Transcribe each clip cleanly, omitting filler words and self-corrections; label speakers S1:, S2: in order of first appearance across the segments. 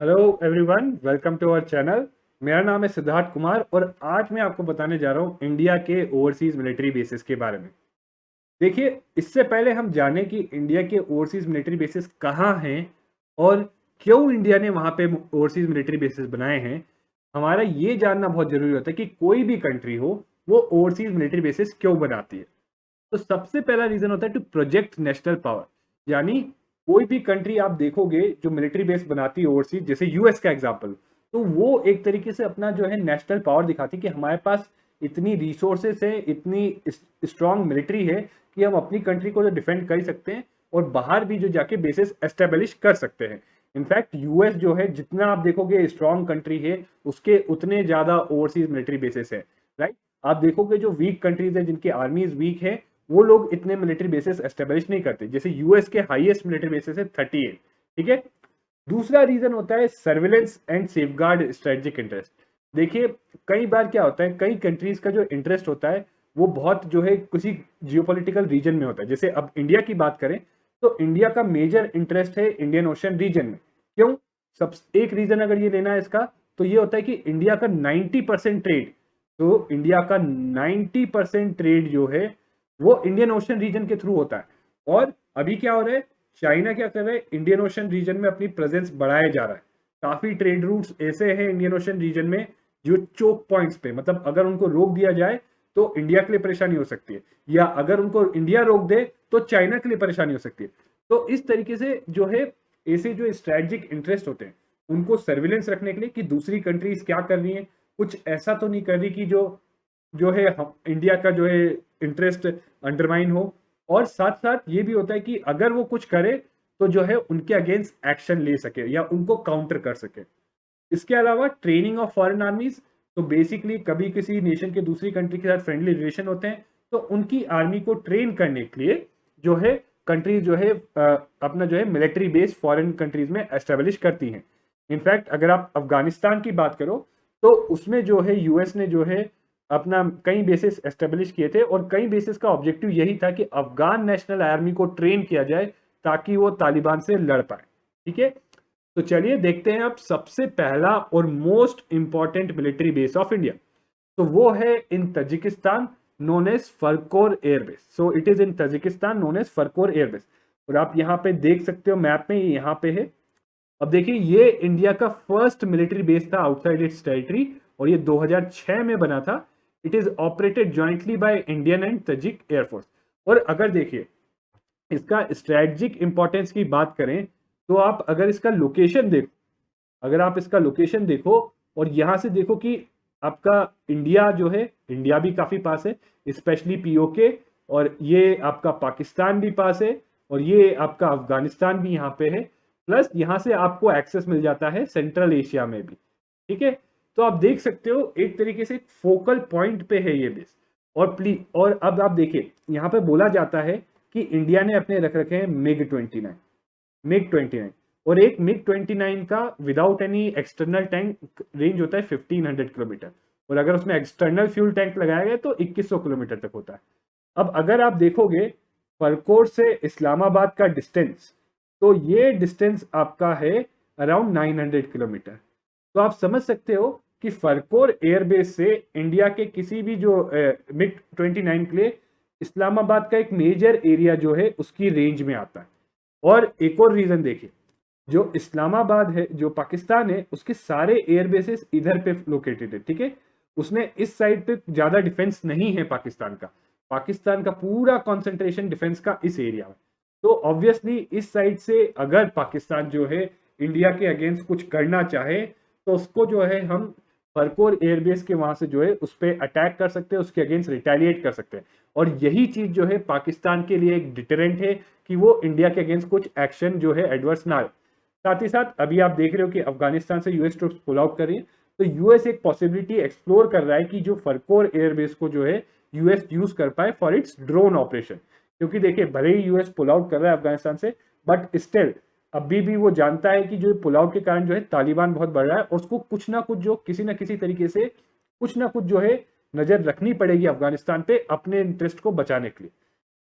S1: Hello everyone, welcome to our channel. मेरा नाम है सिद्धार्थ कुमार और आज मैं आपको बताने जा रहा हूँ इंडिया के ओवरसीज मिलिट्री बेसिस के बारे में। देखिए, इससे पहले हम जाने कि इंडिया के ओवरसीज मिलिट्री बेसिस कहाँ हैं और क्यों इंडिया ने वहाँ पे ओवरसीज मिलिट्री बेसिस बनाए हैं। हमारा ये जानना बहुत जरूरी होता है कि कोई भी कंट्री हो वो ओवरसीज मिलिट्री बेसिस क्यों बनाती है। तो सबसे पहला रीजन होता है टू प्रोजेक्ट नेशनल पावर। यानी कोई भी कंट्री आप देखोगे जो मिलिट्री बेस बनाती है ओवरसीज, जैसे यूएस का एग्जांपल, तो वो एक तरीके से अपना जो है नेशनल पावर दिखाती है कि हमारे पास इतनी रिसोर्सेस है, इतनी स्ट्रांग मिलिट्री है कि हम अपनी कंट्री को जो डिफेंड कर सकते हैं और बाहर भी जो जाके बेसिस एस्टेब्लिश कर सकते हैं। इनफैक्ट यूएस जो है, जितना आप देखोगे स्ट्रांग कंट्री है, उसके उतने ज्यादा ओवरसीज मिलिट्री बेसिस है। राइट। आप देखोगे जो वीक कंट्रीज है, जिनकी आर्मीज वीक है, वो लोग इतने मिलिट्री बेसिस एस्टेब्लिश नहीं करते। जैसे यूएस के हाईएस्ट मिलिट्री बेसिस है 38। ठीक है। दूसरा रीजन होता है surveillance and safeguard strategic interest. देखिए, कई बार क्या होता है, कई कंट्रीज का जो इंटरेस्ट होता है वो बहुत जो है किसी जियोपॉलिटिकल रीजन में होता है। जैसे अब इंडिया की बात करें तो इंडिया का मेजर इंटरेस्ट है इंडियन ओशन रीजन में। क्यों? सब एक रीजन अगर ये लेना है इसका, तो ये होता है कि इंडिया का 90% ट्रेड, तो इंडिया का 90% ट्रेड जो है वो इंडियन ओशन रीजन के थ्रू होता है। और अभी क्या हो रहा है, चाइना क्या कर रहा है, इंडियन ओशन रीजन में अपनी प्रेजेंस बढ़ाया जा रहा है। काफी ट्रेड रूट्स ऐसे हैं इंडियन ओशन रीजन में जो चोक पॉइंट्स पे, मतलब अगर उनको रोक दिया जाए तो इंडिया के लिए परेशानी हो सकती है, या अगर उनको इंडिया रोक दे तो चाइना के लिए परेशानी हो सकती है। तो इस तरीके से जो है, ऐसे जो स्ट्रेटेजिक इंटरेस्ट होते हैं उनको सर्विलेंस रखने के लिए कि दूसरी कंट्रीज क्या कर रही है, कुछ ऐसा तो नहीं कर रही कि जो जो है हम इंडिया का जो है इंटरेस्ट अंडरमाइन हो। और साथ साथ ये भी होता है कि अगर वो कुछ करे तो जो है उनके अगेंस्ट एक्शन ले सके या उनको काउंटर कर सके। इसके अलावा ट्रेनिंग ऑफ फॉरेन आर्मीज, तो बेसिकली कभी किसी नेशन के दूसरी कंट्री के साथ फ्रेंडली रिलेशन होते हैं तो उनकी आर्मी को ट्रेन करने के लिए जो है कंट्री जो है अपना जो है मिलिट्री बेस फॉरेन कंट्रीज में एस्टेब्लिश करती हैं। इनफैक्ट अगर आप अफगानिस्तान की बात करो तो उसमें जो है यूएस ने जो है अपना कई बेसिस एस्टेब्लिश किए थे और कई बेसिस का ऑब्जेक्टिव यही था कि अफगान नेशनल आर्मी को ट्रेन किया जाए ताकि वो तालिबान से लड़ पाए। ठीक है। तो चलिए देखते हैं अब सबसे पहला और most important military base of India. तो वो है in Tajikistan, known as Farkhor airbase. So it is in Tajikistan known as Farkhor airbase. और आप यहाँ पे देख सकते हो मैप में, ये यहाँ पे है। अब देखिए, ये इंडिया का फर्स्ट मिलिट्री बेस था आउटसाइड इट्स टेरिटरी और ये 2006 में बना था। It is operated jointly by Indian and Tajik air force. और अगर देखिए इसका स्ट्रेटजिक इंपॉर्टेंस की बात करें तो आप अगर इसका लोकेशन देखो, अगर आप इसका लोकेशन देखो और यहां से देखो कि आपका इंडिया जो है, इंडिया भी काफी पास है, स्पेशली पीओके, और ये आपका पाकिस्तान भी पास है और ये आपका अफगानिस्तान भी यहाँ पे है। प्लस यहाँ से आपको एक्सेस मिल जाता है सेंट्रल एशिया में भी। ठीक है। तो आप देख सकते हो एक तरीके से फोकल पॉइंट पे है ये बेस। और प्लीज, और अब आप देखिए यहाँ पे बोला जाता है कि इंडिया ने अपने रख रखे हैं मिग 29 और एक मिग 29 का without any external tank range होता है 1500 किलोमीटर, और अगर उसमें एक्सटर्नल फ्यूल टैंक लगाया गया तो 2100 किलोमीटर तक होता है। अब अगर आप देखोगे फरकोर से इस्लामाबाद का डिस्टेंस, तो ये डिस्टेंस आपका है अराउंड 900 किलोमीटर। तो आप समझ सकते हो कि फरकोर एयरबेस से इंडिया के किसी भी जो मिग 29 के लिए इस्लामाबाद का एक मेजर एरिया जो है उसकी रेंज में आता है। और एक और रीजन देखिए, जो इस्लामाबाद है, जो पाकिस्तान है, उसके सारे एयरबेसेस इधर पे लोकेटेड है। ठीक है। उसने इस साइड पे ज्यादा डिफेंस नहीं है पाकिस्तान का। पाकिस्तान का पूरा कंसंट्रेशन डिफेंस का इस एरिया में। तो ऑब्वियसली इस साइड से अगर पाकिस्तान जो है इंडिया के अगेंस्ट कुछ करना चाहे तो उसको जो है हम फरकोर एयरबेस के वहां से जो है उस पर अटैक कर सकते हैं, उसके अगेंस्ट रिटेलिएट कर सकते हैं। और यही चीज जो है पाकिस्तान के लिए एक डिटरेंट है कि वो इंडिया के अगेंस्ट कुछ एक्शन जो है एडवर्स ना। साथ ही साथ अभी आप देख रहे हो कि अफगानिस्तान से यूएस ट्रूप्स पुल आउट कर रही है, तो यूएस एक पॉसिबिलिटी एक्सप्लोर कर रहा है कि जो फरकोर एयरबेस को जो है यूएस यूज कर पाए फॉर इट्स ड्रोन ऑपरेशन। क्योंकि देखिए, भले ही यूएस पुल आउट कर रहा है अफगानिस्तान से, बट स्टिल अभी भी वो जानता है कि जो पुल आउट के कारण जो है तालिबान बहुत बढ़ रहा है और उसको कुछ ना कुछ जो किसी ना किसी तरीके से कुछ ना कुछ जो है नजर रखनी पड़ेगी अफगानिस्तान पे अपने इंटरेस्ट को बचाने के लिए।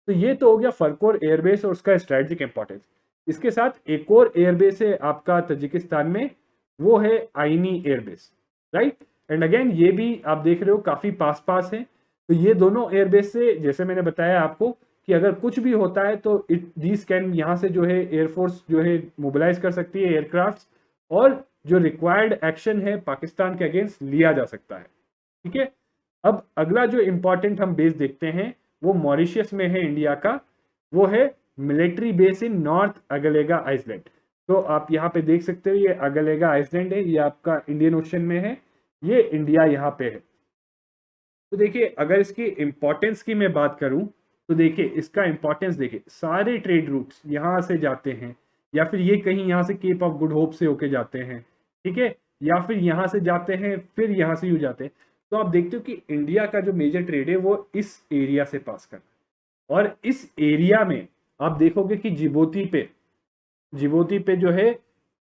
S1: तो ये तो हो गया फरकोर एयरबेस और उसका स्ट्रेटेजिक इंपॉर्टेंस। इसके साथ एक और एयरबेस है आपका तजिकिस्तान में, वो है आईनी एयरबेस, राइट। एंड अगेन ये भी आप देख रहे हो काफी पास पास है। तो ये दोनों एयरबेस से जैसे मैंने बताया आपको कि अगर कुछ भी होता है तो दीज कैन, यहाँ से जो है एयरफोर्स जो है मोबिलाइज कर सकती है एयरक्राफ्ट, और जो रिक्वायर्ड एक्शन है पाकिस्तान के अगेंस्ट लिया जा सकता है, ठीक है। अब अगला जो इंपॉर्टेंट हम बेस देखते हैं वो मॉरिशियस में है इंडिया का, वो है military base in North Agalega Island. तो आप यहाँ पे देख सकते हो ये अगलेगा आइसलैंड है, ये आपका इंडियन ओशन में है, ये इंडिया यहाँ पे है। तो देखिए अगर इसकी इंपॉर्टेंस की मैं बात करूं तो देखिए इसका इंपॉर्टेंस देखिए, सारे ट्रेड रूट्स यहाँ से जाते हैं, या फिर ये कहीं यहाँ से केप ऑफ गुड होप से होके जाते हैं, ठीक है, या फिर यहाँ से जाते हैं फिर यहाँ से यूँ जाते हैं। तो आप देखते हो कि इंडिया का जो मेजर ट्रेड है वो इस एरिया से पास करता है। और इस एरिया में आप देखोगे कि जिबूती पे जो है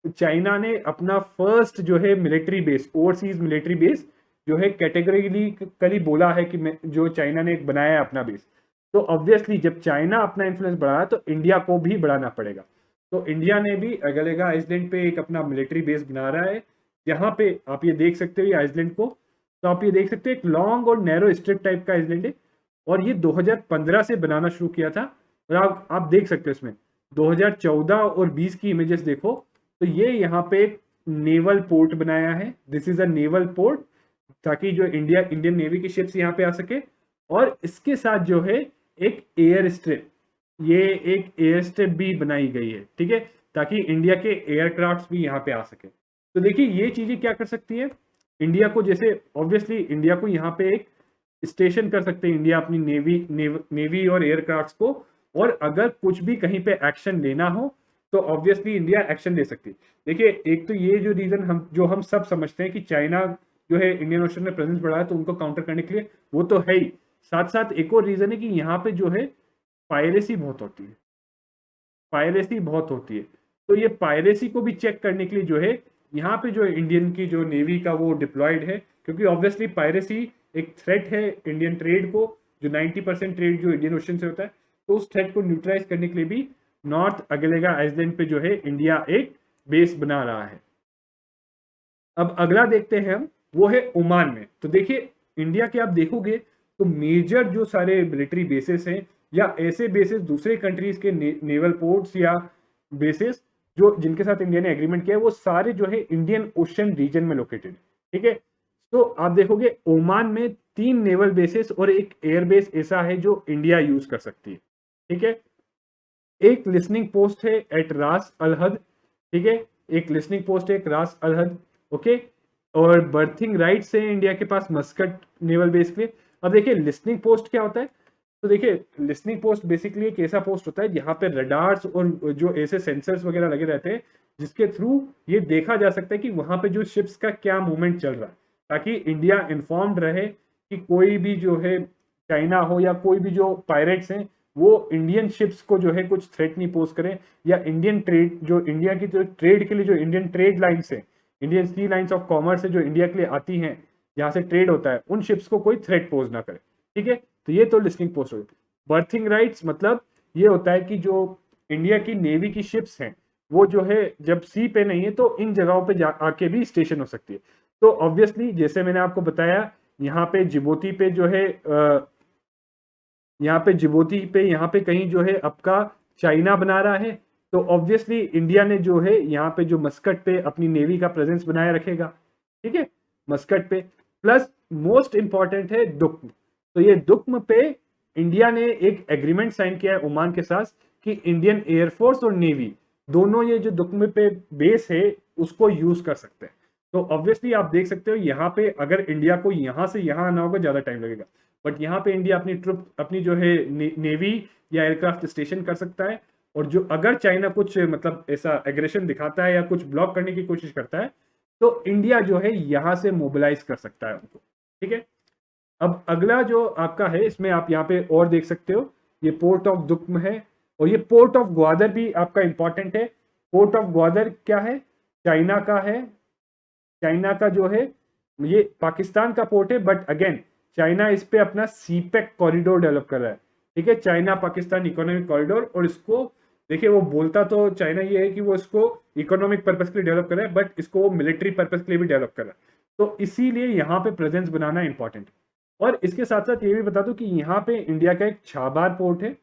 S1: चाइना ने अपना फर्स्ट जो है military base, overseas military base जो है कैटेगरिकली बोला है कि जो चाइना ने एक बनाया है अपना बेस। तो ऑब्वियसली जब चाइना अपना इन्फ्लुएंस बढ़ाया तो इंडिया को भी बढ़ाना पड़ेगा। तो इंडिया ने भी अगलेगा आइसलैंड पे एक अपना मिलिट्री बेस बना रहा है। यहाँ पे आप ये देख सकते हो ये आइसलैंड को, तो आप ये देख सकते हो एक लॉन्ग और नैरो स्ट्रिप टाइप का आइसलैंड है, और ये 2015 से बनाना शुरू किया था। और आप देख सकते हो इसमें 2014 और 20 की इमेजेस देखो, तो ये यहाँ पे एक नेवल पोर्ट बनाया है, this is a naval port, ताकि जो इंडियन नेवी की शिप्स यहाँ पे आ सके। और इसके साथ जो है एक एयर स्ट्रिप, ये एक एयर स्ट्रिप भी बनाई गई है, ठीक है, ताकि इंडिया के एयरक्राफ्ट भी यहाँ पे आ सके। तो देखिए ये चीजें क्या कर सकती है इंडिया को, जैसे ऑब्वियसली इंडिया को यहाँ पे एक स्टेशन कर सकते हैं इंडिया अपनी नेवी और एयरक्राफ्ट को, और अगर कुछ भी कहीं पे एक्शन लेना हो तो ऑब्वियसली इंडिया एक्शन ले सकती है। देखिए एक तो ये जो रीजन हम सब समझते हैं कि चाइना जो है इंडियन ओशन में प्रेजेंस बढ़ा है तो उनको काउंटर करने के लिए, वो तो है ही, साथ साथ एक और रीजन है कि यहाँ पे जो है पायरेसी बहुत होती है, पायरेसी बहुत होती है। तो ये पायरेसी को भी चेक करने के लिए जो है यहाँ पे जो इंडियन की जो नेवी का वो डिप्लॉयड है, क्योंकि ऑब्वियसली पायरेसी एक थ्रेट है इंडियन ट्रेड को, जो 90% ट्रेड जो इंडियन ओशन से होता है, तो उस थ्रेट को न्यूट्रलाइज करने के लिए भी नॉर्थ अगलेगा आइसलैंड पे जो है इंडिया एक बेस बना रहा है। अब अगला देखते हैं हम, वो है ओमान में। तो देखिए इंडिया के आप देखोगे तो मेजर जो सारे मिलिट्री बेसिस हैं या ऐसे बेसिस दूसरे कंट्रीज के नेवल पोर्ट्स या बेसिस जो जिनके साथ इंडिया ने एग्रीमेंट किया है, वो सारे जो है इंडियन ओशन रीजन में लोकेटेड, ठीक है। तो आप देखोगे ओमान में 3 नेवल बेसिस और एक एयरबेस ऐसा है जो इंडिया यूज कर सकती है, ठीक है। एक लिसनिंग पोस्ट है एट रास अल हद, ठीक है, एक लिसनिंग पोस्ट है रास अल हद, ओके। और बर्थिंग राइट्स है इंडिया के पास मस्कट नेवल बेस के लिए। अब देखिए लिसनिंग पोस्ट क्या होता है, तो देखिए लिसनिंग पोस्ट बेसिकली एक ऐसा पोस्ट होता है जहाँ पे रडार्स और जो ऐसे सेंसर्स वगैरह लगे रहते हैं जिसके थ्रू ये देखा जा सकता है कि वहां पे जो शिप्स का क्या मूवमेंट चल रहा है, ताकि इंडिया इन्फॉर्म्ड रहे कि कोई भी जो है चाइना हो या कोई भी जो पायरेट्स हैं वो इंडियन शिप्स को जो है कुछ थ्रेट नहीं पोज करें, या इंडियन ट्रेड जो इंडिया की जो ट्रेड के लिए जो इंडियन ट्रेड लाइन्स है, Indian sea lines of commerce है जो इंडिया के लिए आती हैं, जहाँ से ट्रेड होता है, उन शिप्स को कोई थ्रेट पोज ना करे, ठीक है। तो ये तो लिसनिंग पोस्ट हो गई। बर्थिंग राइट्स मतलब ये होता है कि जो इंडिया की नेवी की शिप्स हैं वो जो है जब सी पे नहीं है तो इन जगहों पे आके भी स्टेशन हो सकती है। तो ऑब्वियसली जैसे मैंने आपको बताया यहाँ पे जिबूती पे जो है यहाँ पे जिबूती पे यहाँ पे कहीं जो है आपका चाइना बना रहा है, तो ऑब्वियसली इंडिया ने जो है यहाँ पे जो मस्कट पे अपनी नेवी का प्रेजेंस बनाए रखेगा, ठीक है, मस्कट पे। प्लस मोस्ट इंपॉर्टेंट है दुक्म। तो ये दुक्म पे इंडिया ने एक एग्रीमेंट साइन किया है ओमान के साथ कि इंडियन एयरफोर्स और नेवी दोनों ये जो दुक्म पे बेस है उसको यूज कर सकते हैं। तो ऑब्वियसली आप देख सकते हो यहाँ पे अगर इंडिया को यहाँ से यहाँ आना होगा ज्यादा टाइम लगेगा, बट यहाँ पे इंडिया अपनी ट्रुप अपनी जो है नेवी या एयरक्राफ्ट स्टेशन कर सकता है। और जो अगर चाइना कुछ मतलब ऐसा एग्रेशन दिखाता है या कुछ ब्लॉक करने की कोशिश करता है तो इंडिया जो है यहाँ से मोबिलाइज कर सकता है उनको, ठीक है। अब अगला जो आपका है इसमें आप यहाँ पे और देख सकते हो ये पोर्ट ऑफ दुक्म है, और ये पोर्ट ऑफ ग्वादर भी आपका इंपॉर्टेंट है। पोर्ट ऑफ ग्वादर क्या है, चाइना का है, चाइना का जो है ये पाकिस्तान का पोर्ट है, बट अगेन चाइना इस पे अपना सीपेक कॉरिडोर डेवलप कर रहा है, ठीक है, चाइना पाकिस्तान इकोनॉमिक कॉरिडोर, और इसको देखिए वो बोलता तो चाइना ये है कि वो इसको इकोनॉमिक पर्पस के लिए डेवलप कर रहा है, बट इसको वो मिलिट्री पर्पस के लिए भी डेवलप कर रहा है। तो इसीलिए यहाँ पे प्रेजेंस बनाना इंपॉर्टेंट है। और इसके साथ साथ ये भी बता दूं कि यहाँ पे इंडिया का एक छाबार पोर्ट है।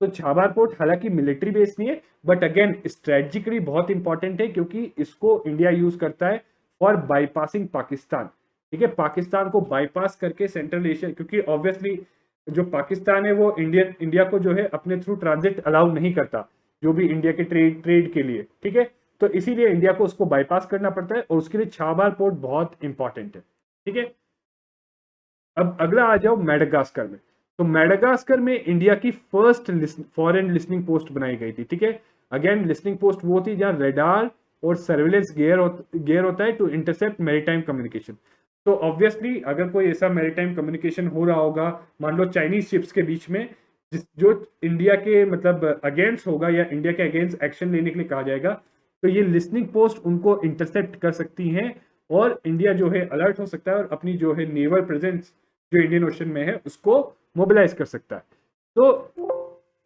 S1: तो छाबार पोर्ट हालांकि मिलिट्री बेस नहीं है, बट अगेन स्ट्रेटेजिकली बहुत इंपॉर्टेंट है, क्योंकि इसको इंडिया यूज करता है फॉर बाईपासिंग पाकिस्तान। ठीक है, पाकिस्तान को बाईपास करके सेंट्रल एशिया, क्योंकि ऑब्वियसली जो पाकिस्तान है वो इंडिया को जो है अपने थ्रू ट्रांजिट अलाउ नहीं करता, जो भी इंडिया के ट्रेड के लिए। ठीक है, तो इसीलिए इंडिया को उसको बाईपास करना पड़ता है, और उसके लिए छाबार पोर्ट बहुत इंपॉर्टेंट है। ठीक है, अब अगला आ जाओ मेडागास्कर में। तो मेडागास्कर में इंडिया की फर्स्ट फॉरेन लिसनिंग पोस्ट बनाई गई थी। ठीक है, अगेन लिसनिंग पोस्ट वो थी जहां रेडार और सर्वेलेंस गियर होता है टू इंटरसेप्ट मैरीटाइम कम्युनिकेशन। तो ऑब्वियसली अगर कोई ऐसा मैरीटाइम कम्युनिकेशन हो रहा होगा, मान लो चाइनीज शिप्स के बीच में, जो इंडिया के मतलब अगेंस्ट होगा या इंडिया के अगेंस्ट एक्शन लेने के लिए कहा जाएगा, तो ये लिसनिंग पोस्ट उनको इंटरसेप्ट कर सकती हैं, और इंडिया जो है अलर्ट हो सकता है और अपनी जो है नेवल प्रेजेंस जो इंडियन ओशन में है उसको मोबिलाइज कर सकता है। तो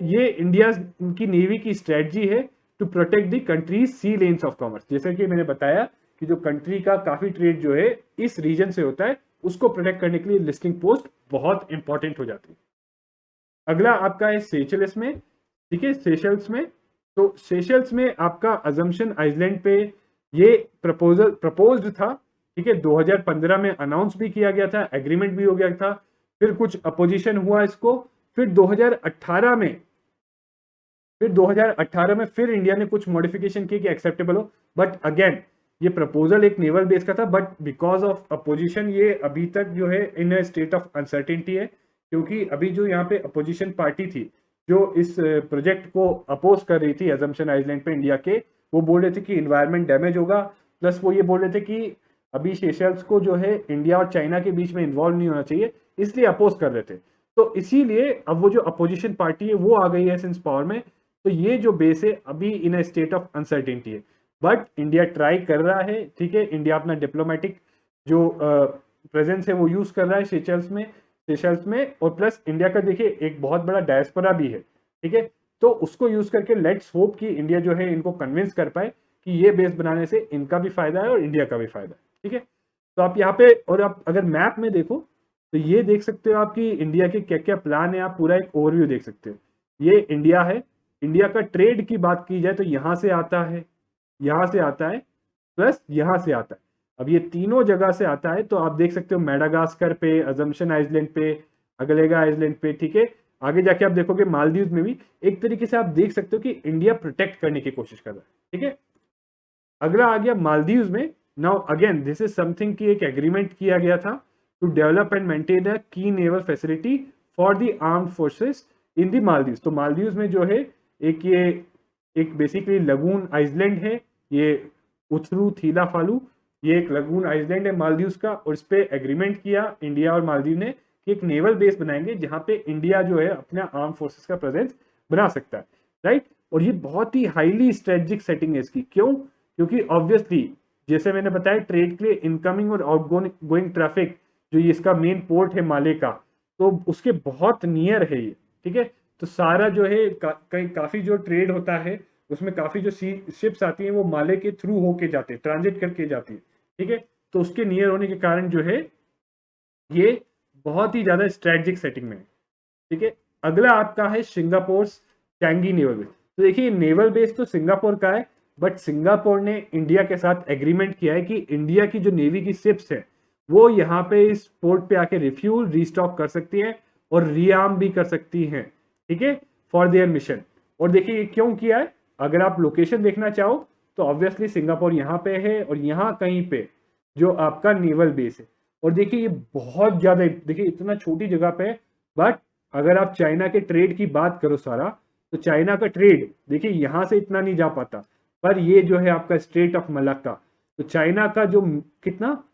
S1: ये इंडिया की नेवी की स्ट्रेटजी है to protect the country's sea lanes of commerce. जैसे कि मैंने बताया कि जो कंट्री का काफी ट्रेड जो है इस रीजन से होता है, उसको प्रोटेक्ट करने के लिए लिस्टिंग पोस्ट बहुत इंपॉर्टेंट हो जाती है। अगला आपका है सेशल्स में। ठीक है, सेशल्स में, तो सेशल्स में आपका अजम्पशन आइलैंड पे ये प्रपोज्ड था। ठीक है, 2015 में अनाउंस भी किया गया था, एग्रीमेंट भी हो गया था, फिर कुछ अपोजिशन हुआ इसको, फिर 2018 में फिर इंडिया ने कुछ मॉडिफिकेशन किए कि एक्सेप्टेबल हो, बट अगेन ये प्रपोजल एक नेवल बेस का था, बट बिकॉज ऑफ अपोजिशन ये अभी तक जो है इन स्टेट ऑफ अनसर्टेनिटी है। क्योंकि अभी जो यहाँ पे अपोजिशन पार्टी थी जो इस प्रोजेक्ट को अपोज कर रही थी अजम्पशन आइलैंड पे इंडिया के, वो बोल रहे थे कि इन्वायरमेंट डैमेज होगा, प्लस वो ये बोल रहे थे कि अभी सेशल्स को जो है इंडिया और चाइना के बीच में इन्वॉल्व नहीं होना चाहिए, इसलिए अपोज कर रहे थे। तो इसीलिए अब वो जो अपोजिशन पार्टी है वो आ गई है सिंस पावर में। तो ये जो बेस है अभी इन अ स्टेट ऑफ अनसर्टेनिटी है, बट इंडिया ट्राई कर रहा है। ठीक है, इंडिया अपना डिप्लोमेटिक जो प्रेजेंस है वो यूज कर रहा है सेशल्स में, और प्लस इंडिया का देखिए एक बहुत बड़ा डायस्पोरा भी है। ठीक है, तो उसको यूज करके लेट्स होप कि इंडिया जो है इनको कन्विंस कर पाए कि ये बेस बनाने से इनका भी फायदा है और इंडिया का भी फायदा है। ठीक है, तो आप यहाँ पे, और आप अगर मैप में देखो तो ये देख सकते हो आपकी इंडिया के क्या क्या प्लान है, आप पूरा एक ओवरव्यू देख सकते हो। ये इंडिया है, इंडिया का ट्रेड की बात की जाए तो यहां से आता है, यहां से आता है, प्लस यहां से आता है। अब ये तीनों जगह से आता है, तो आप देख सकते हो मेडागास्कर पे, अजम्पशन आइलैंड पे, अगलेगा आइलैंड पे। ठीक है, आगे जाके आप देखोगे मालदीव में भी एक तरीके से आप देख सकते हो कि इंडिया प्रोटेक्ट करने की कोशिश कर रहा है। ठीक है, अगला आ गया मालदीव में। Now again this is something की एक एग्रीमेंट किया गया था to develop and maintain a की naval facility for the armed forces in the Maldives. तो मालदीव में जो है एक बेसिकली लगून आइलैंड है, ये उथरू थीला फालू, ये एक लगून आइलैंड है मालदीव का, और इस पे एग्रीमेंट किया इंडिया और मालदीव ने कि एक नेवल बेस बनाएंगे जहां पे इंडिया जो है अपना आर्म फोर्सेस का प्रेजेंस बना सकता है। राइट, और ये बहुत ही हाईली स्ट्रेटेजिक सेटिंग है इसकी। क्यों? क्योंकि ऑब्वियसली जैसे मैंने बताया ट्रेड के लिए इनकमिंग और आउटगोइंग ट्रैफिक जो ये इसका मेन पोर्ट है माले का, तो उसके बहुत नियर है ये। ठीक है, तो सारा जो है काफी जो ट्रेड होता है उसमें काफी जो शिप्स आती हैं वो माले के थ्रू होके जाते हैं, ट्रांजिट करके जाती है। ठीक है, तो उसके नियर होने के कारण जो है ये बहुत ही ज्यादा स्ट्रेटेजिक सेटिंग में है। ठीक है, अगला आपका है सिंगापुर चैंगी नेवल बेस। तो देखिए नेवल बेस तो सिंगापुर का है, बट सिंगापुर ने इंडिया के साथ एग्रीमेंट किया है कि इंडिया की जो नेवी की शिप्स है वो यहाँ पे इस पोर्ट पे आके रिफ्यूल रीस्टॉक कर सकती हैं और रीआर्म भी कर सकती हैं। ठीक है, फॉर देयर मिशन। और देखिए ये क्यों किया है, अगर आप लोकेशन देखना चाहो तो ऑब्वियसली सिंगापुर यहाँ पे है और यहाँ कहीं पे जो आपका नेवल बेस है। और देखिए ये बहुत ज्यादा, देखिए इतना छोटी जगह पे है, बट अगर आप चाइना के ट्रेड की बात करो सारा, तो चाइना का ट्रेड देखिए यहां से इतना नहीं जा पाता, पर ये जो है आपका स्ट्रेट ऑफ मलक्का, तो चाइना का जो कितना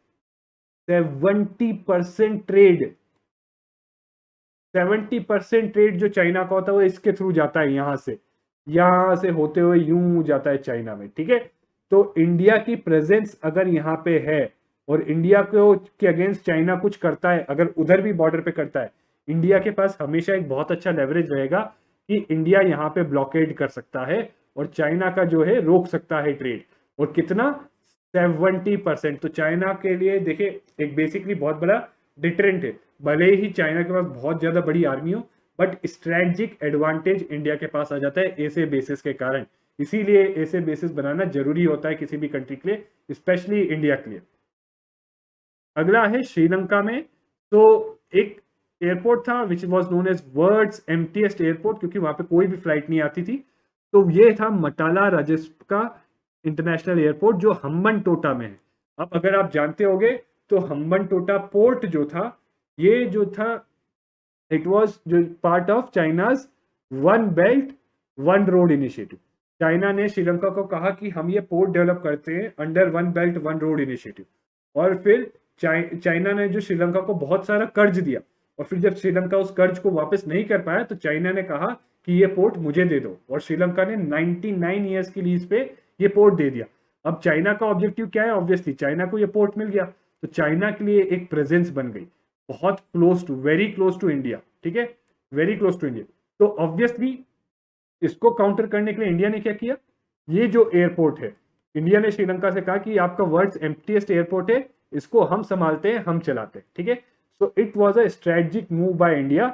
S1: 70% ट्रेड 70% ट्रेड जो चाइना का होता है वो इसके थ्रू जाता है, यहां से होते हुए यूं जाता है चाइना में। ठीक है, तो इंडिया की प्रेजेंस अगर यहाँ पे है और इंडिया को के अगेंस्ट चाइना कुछ करता है, अगर उधर भी बॉर्डर पे करता है, इंडिया के पास हमेशा एक बहुत अच्छा लेवरेज रहेगा कि इंडिया यहाँ पे ब्लॉकेड कर सकता है और चाइना का जो है रोक सकता है ट्रेड। और कितना, 70%। तो चाइना के लिए देखिए एक बेसिकली बहुत बड़ा डिटरेंट है। भले ही चाइना के पास बहुत ज्यादा बड़ी आर्मी हो, बट स्ट्रेटेजिक एडवांटेज इंडिया के पास आ जाता है ऐसे बेसिस के कारण। इसीलिए ऐसे बेसिस बनाना जरूरी होता है किसी भी कंट्री के लिए, स्पेशली इंडिया के लिए। अगला है श्रीलंका में। तो एक एयरपोर्ट था which was known as world's emptiest airport, क्योंकि वहां पे कोई भी फ्लाइट नहीं आती थी। तो ये था मटाला राजस्का इंटरनेशनल एयरपोर्ट जो हम्बन टोटा में है। अब अगर आप जानते होंगे तो हम्बन टोटा पोर्ट जो था, ये जो था इट वॉज जो part of China's one belt one road initiative. China ने श्रीलंका को कहा कि हम ये पोर्ट डेवलप करते हैं under one belt one road initiative. और फिर चाइना ने जो श्रीलंका को बहुत सारा कर्ज दिया, और फिर जब श्रीलंका उस कर्ज को वापस नहीं कर पाया तो चाइना ने कहा कि ये पोर्ट मुझे दे दो, और श्रीलंका ने 99 ईयर्स की लीज पे ये पोर्ट दे दिया। अब चाइना का ऑब्जेक्टिव क्या है, ऑब्वियसली चाइना को ये पोर्ट मिल गया, तो चाइना के लिए एक प्रेजेंस बन गई बहुत close to, very close to India, ठीक है, वेरी क्लोज टू इंडिया। तो ऑब्वियसली इसको काउंटर करने के लिए इंडिया ने क्या किया, ये जो एयरपोर्ट है, इंडिया ने श्रीलंका से कहा कि आपका वर्ल्ड्स एम्प्टीएस्ट एयरपोर्ट है, इसको हम संभालते हैं, हम चलाते हैं, ठीक है। So it was a strategic move by India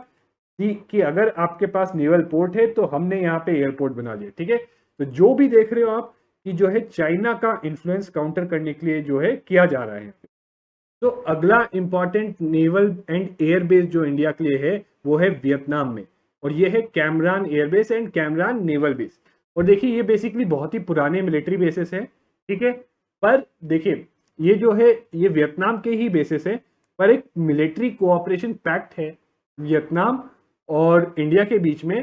S1: कि अगर आपके पास नेवल पोर्ट है तो हमने यहाँ पे एयरपोर्ट बना दिया, ठीक है। तो जो भी देख रहे हो आप कि जो है चाइना का इन्फ्लुएंस काउंटर करने के लिए जो है किया जा रहा है। तो अगला important naval and air base जो इंडिया के लिए है वो है वियतनाम में, और ये है Cameron airbase and Cameron naval base. और देखिए ये बेसिकली बहुत ही पुराने मिलिट्री बेसिस है, ठीक है। पर देखिए ये जो है ये वियतनाम के ही बेसिस है, पर एक मिलिट्री कोऑपरेशन पैक्ट है वियतनाम और इंडिया के बीच में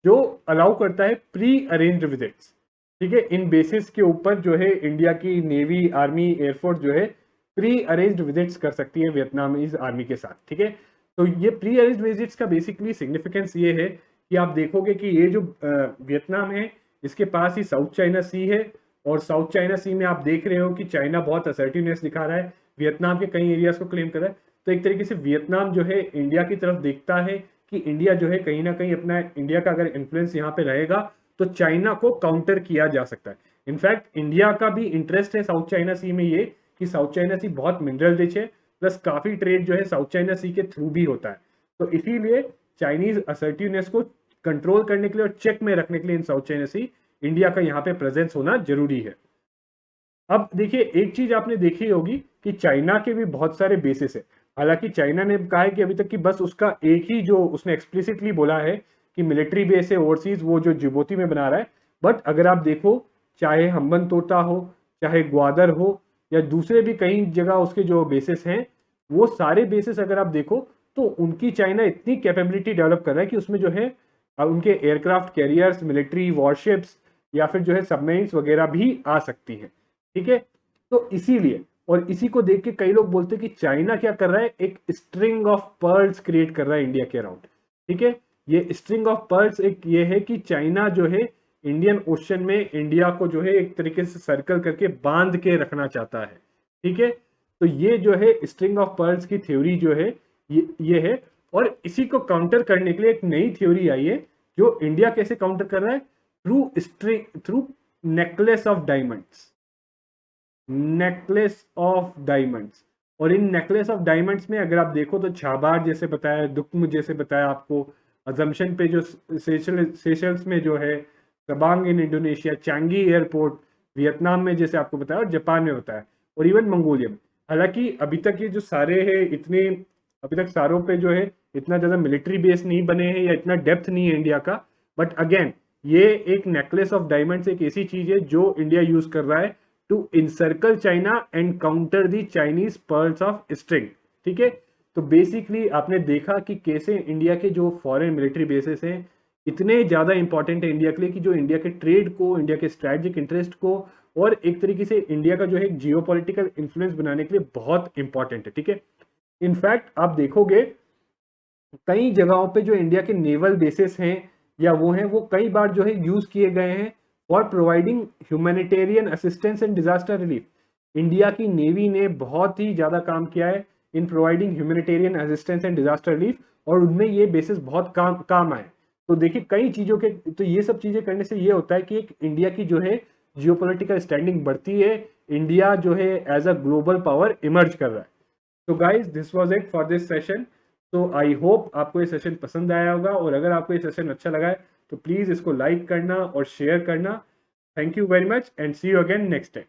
S1: जो अलाउ करता है प्री अरेंज्ड विजिट्स, ठीक है। इन बेसिस के ऊपर जो है इंडिया की नेवी, आर्मी, एयरफोर्स जो है प्री अरेंज्ड विजिट्स कर सकती है वियतनामीज आर्मी के साथ, ठीक है। तो ये प्री अरेंज्ड विजिट्स का बेसिकली सिग्निफिकेंस ये है कि आप देखोगे कि ये जो वियतनाम है इसके पास ही साउथ चाइना सी है, और साउथ चाइना सी में आप देख रहे हो कि चाइना बहुत असर्टिवनेस दिखा रहा है, वियतनाम के कई एरियाज को क्लेम कर रहा है। तो एक तरीके से वियतनाम जो है इंडिया की तरफ देखता है कि इंडिया जो है कहीं ना कहीं अपना, इंडिया का अगर इन्फ्लुएंस यहाँ पे रहेगा तो चाइना को काउंटर किया जा सकता है। इनफैक्ट इंडिया का भी इंटरेस्ट है साउथ चाइना सी में ये कि साउथ चाइना सी बहुत मिनरल रिच है, प्लस काफी ट्रेड जो है साउथ चाइना सी के थ्रू भी होता है। तो इसीलिए चाइनीज असर्टिवनेस को कंट्रोल करने के लिए और चेक में रखने के लिए इन साउथ चाइना सी इंडिया का यहाँ पे प्रेजेंस होना जरूरी है। अब देखिए एक चीज आपने देखी होगी कि चाइना के भी बहुत सारे बेसिस है। हालांकि चाइना ने कहा है कि अभी तक कि बस उसका एक ही जो उसने एक्सप्लिसिटली बोला है कि मिलिट्री बेस है ओवरसीज, वो जो जिबूती में बना रहा है। बट अगर आप देखो चाहे हम्बन तोता हो, चाहे ग्वादर हो, या दूसरे भी कई जगह उसके जो बेसिस हैं, वो सारे बेसिस अगर आप देखो तो उनकी चाइना इतनी कैपेबिलिटी डेवलप कर रहा है कि उसमें जो है उनके एयरक्राफ्ट कैरियर्स, मिलिट्री वॉरशिप्स या फिर जो है सबमरीन्स वगैरह भी आ सकती हैं, ठीक है। तो इसीलिए, और इसी को देख के कई लोग बोलते हैं कि चाइना क्या कर रहा है, एक स्ट्रिंग ऑफ पर्ल्स क्रिएट कर रहा है इंडिया के अराउंड, ठीक है। ये स्ट्रिंग ऑफ पर्ल्स एक ये है कि चाइना जो है इंडियन ओशन में इंडिया को जो है एक तरीके से सर्कल करके बांध के रखना चाहता है, ठीक है। तो ये जो है स्ट्रिंग ऑफ पर्ल्स की थ्योरी जो है ये है, और इसी को काउंटर करने के लिए एक नई थ्योरी आई है जो इंडिया कैसे काउंटर कर रहा है, through necklace of diamonds, necklace of diamonds. और इन नेकलेस ऑफ डायमंड्स में अगर आप देखो तो छाबार जैसे बताया, दुक्म जैसे बताया आपको, अजम्पशन पे जो सेशल्स में जो है, Tabang in Indonesia, Changi airport Vietnam में जैसे आपको बताया, और जापान में बताया, और इवन मंगोलिया में। हालांकि अभी तक ये जो सारे हैं इतने, अभी तक सारों पे जो है इतना ज्यादा मिलिट्री बेस नहीं बने हैं या इतना डेप्थ नहीं है इंडिया का। बट अगेन ये एक नेकलेस ऑफ डायमंड्स एक ऐसी चीज है जो इंडिया यूज कर रहा है to encircle China and counter the Chinese pearls of string, ठीक है। तो बेसिकली आपने देखा कि कैसे इंडिया के जो फॉरेन मिलिट्री बेसेस हैं इतने ज्यादा इंपॉर्टेंट है इंडिया के लिए कि जो इंडिया के ट्रेड को, इंडिया के स्ट्रेटेजिक इंटरेस्ट को, और एक तरीके से इंडिया का जो है जियोपॉलिटिकल इन्फ्लुएंस बनाने के लिए बहुत इंपॉर्टेंट है, ठीक है। इनफैक्ट आप देखोगे कई जगहों पे जो इंडिया के नेवल बेसिस हैं या वो हैं, वो कई बार जो है यूज किए गए हैं for providing humanitarian assistance and disaster relief. India की नेवी ने बहुत ही ज्यादा काम किया है in providing humanitarian assistance and disaster relief, और उनमें ये बेसिस बहुत काम आए। तो देखिए कई चीज़ों के, तो ये सब चीज़ें करने से ये होता है कि एक इंडिया की जो है जियोपॉलिटिकल स्टैंडिंग बढ़ती है, इंडिया जो है as a global power emerge कर रहा है। तो guys this was it for this session. तो आई होप आपको ये सेशन पसंद आया होगा, और अगर आपको ये सेशन अच्छा लगा है तो प्लीज़ इसको लाइक करना और शेयर करना। Thank you very much and see you again next time.